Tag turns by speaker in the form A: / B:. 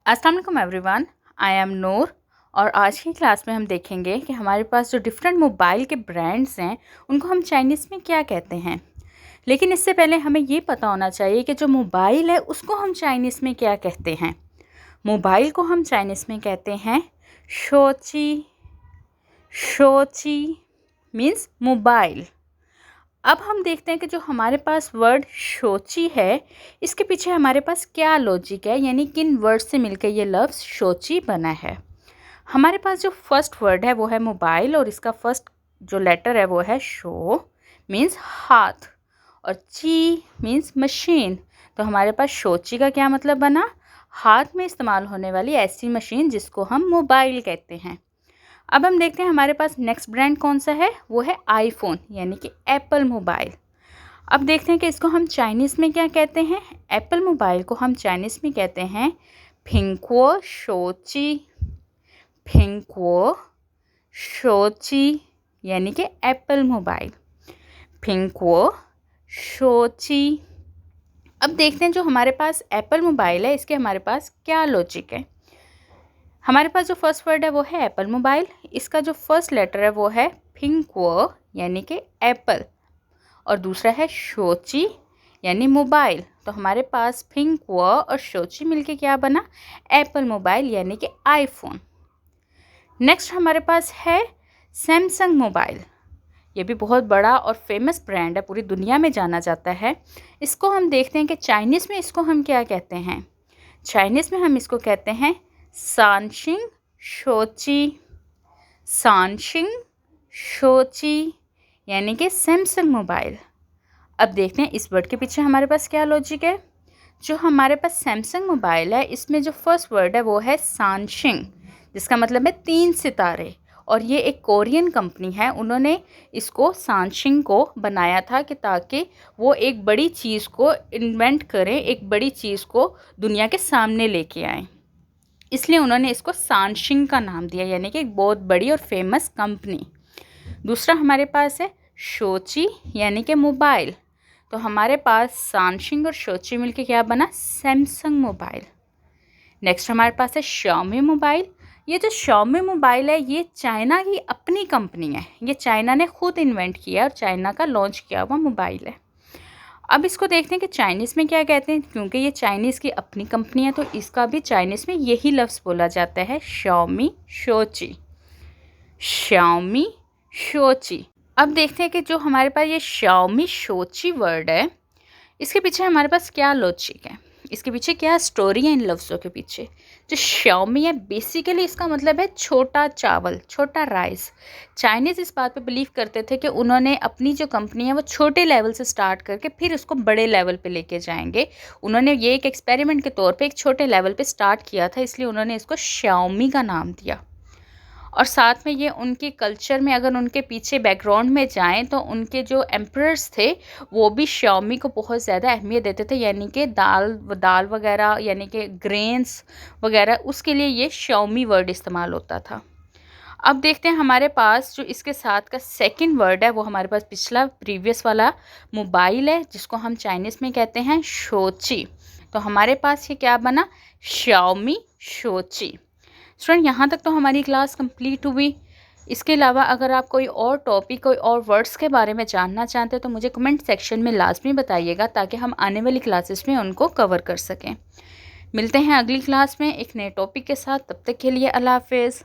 A: अस्सलाम वालेकुम everyone, I am नूर। और आज की क्लास में हम देखेंगे कि हमारे पास जो डिफरेंट मोबाइल के ब्रांड्स हैं उनको हम चाइनीज़ में क्या कहते हैं। लेकिन इससे पहले हमें ये पता होना चाहिए कि जो मोबाइल है उसको हम चाइनीज़ में क्या कहते हैं। मोबाइल को हम चाइनीज़ में कहते हैं शोची। शोची मीन्स मोबाइल। अब हम देखते हैं कि जो हमारे पास वर्ड शोची है इसके पीछे हमारे पास क्या लॉजिक है, यानी किन वर्ड से मिलकर ये लफ्ज़ शोची बना है। हमारे पास जो फर्स्ट वर्ड है वो है मोबाइल और इसका फर्स्ट जो लेटर है वो है शो मीन्स हाथ और ची मीन्स मशीन। तो हमारे पास शोची का क्या मतलब बना, हाथ में इस्तेमाल होने वाली ऐसी मशीन जिसको हम मोबाइल कहते हैं। अब हम देखते हैं हमारे पास नेक्स्ट ब्रांड कौन सा है, वो है आईफोन यानी कि एप्पल मोबाइल। अब देखते हैं कि इसको हम चाइनीज़ में क्या कहते हैं। एप्पल मोबाइल को हम चाइनीज़ में कहते हैं फिंकुओ शोची। फिंकुओ शोची यानी कि एप्पल मोबाइल, फिंकुओ शोची। अब देखते हैं जो हमारे पास एप्पल मोबाइल है इसके हमारे पास क्या लॉजिक है। हमारे पास जो फर्स्ट वर्ड है वो है एप्पल मोबाइल, इसका जो फर्स्ट लेटर है वो है फिंकुओ यानी कि एप्पल और दूसरा है शोची यानी मोबाइल। तो हमारे पास फिंकुओ और शोची मिलके क्या बना, एप्पल मोबाइल यानी कि आईफोन। नेक्स्ट हमारे पास है सैमसंग मोबाइल। ये भी बहुत बड़ा और फेमस ब्रांड है, पूरी दुनिया में जाना जाता है। इसको हम देखते हैं कि चाइनीज़ में इसको हम क्या कहते हैं। चाइनीज़ में हम इसको कहते हैं सानशिंग शोची। सानशिंग शोची यानी कि सैमसंग मोबाइल। अब देखते हैं इस वर्ड के पीछे हमारे पास क्या लॉजिक है। जो हमारे पास सैमसंग मोबाइल है इसमें जो फर्स्ट वर्ड है वो है सानशिंग जिसका मतलब है 3 सितारे, और ये एक कोरियन कंपनी है। उन्होंने इसको सानशिंग को बनाया था कि ताकि वो एक बड़ी चीज़ को इन्वेंट करें, एक बड़ी चीज़ को दुनिया के सामने लेके आएँ, इसलिए उन्होंने इसको सानशिंग का नाम दिया यानी कि एक बहुत बड़ी और फेमस कंपनी। दूसरा हमारे पास है शोची यानी कि मोबाइल। तो हमारे पास सानशिंग और शोची मिलके क्या बना, सैमसंग मोबाइल। नेक्स्ट हमारे पास है शाओमी मोबाइल। ये जो शाओमी मोबाइल है ये चाइना की अपनी कंपनी है, ये चाइना ने खुद इन्वेंट किया और चाइना का लॉन्च किया हुआ मोबाइल है। अब इसको देखते हैं कि चाइनीज़ में क्या कहते हैं। क्योंकि ये चाइनीज़ की अपनी कंपनी है तो इसका भी चाइनीज़ में यही लफ्ज़ बोला जाता है, शाओमी शोची। शाओमी शोची। अब देखते हैं कि जो हमारे पास ये शाओमी शोची वर्ड है इसके पीछे हमारे पास क्या लॉजिक है, इसके पीछे क्या स्टोरी है इन लफ्ज़ों के पीछे। जो शाओमी है बेसिकली इसका मतलब है छोटा चावल, छोटा राइस। चाइनीज़ इस बात पे बिलीव करते थे कि उन्होंने अपनी जो कंपनी है वो छोटे लेवल से स्टार्ट करके फिर उसको बड़े लेवल पे लेके जाएंगे। उन्होंने ये एक एक्सपेरिमेंट के तौर पे एक छोटे लेवल पे स्टार्ट किया था, इसलिए उन्होंने इसको शाओमी का नाम दिया। और साथ में ये उनके कल्चर में अगर उनके पीछे बैकग्राउंड में जाएं तो उनके जो एम्परर्स थे वो भी शाओमी को बहुत ज़्यादा अहमियत देते थे, यानी कि दाल वगैरह यानी कि ग्रेन्स वगैरह उसके लिए ये शाओमी वर्ड इस्तेमाल होता था। अब देखते हैं हमारे पास जो इसके साथ का सेकंड वर्ड है वो हमारे पास पिछला प्रीवियस वाला मोबाइल है जिसको हम चाइनीज़ में कहते हैं शोची। तो हमारे पास ये क्या बना, शाओमी शोची। स्टूडेंट यहाँ तक तो हमारी क्लास कंप्लीट हुई। इसके अलावा अगर आप कोई और टॉपिक, कोई और वर्ड्स के बारे में जानना चाहते हैं तो मुझे कमेंट सेक्शन में लाजमी बताइएगा ताकि हम आने वाली क्लासेस में उनको कवर कर सकें। मिलते हैं अगली क्लास में एक नए टॉपिक के साथ, तब तक के लिए अल्लाह हाफिज़।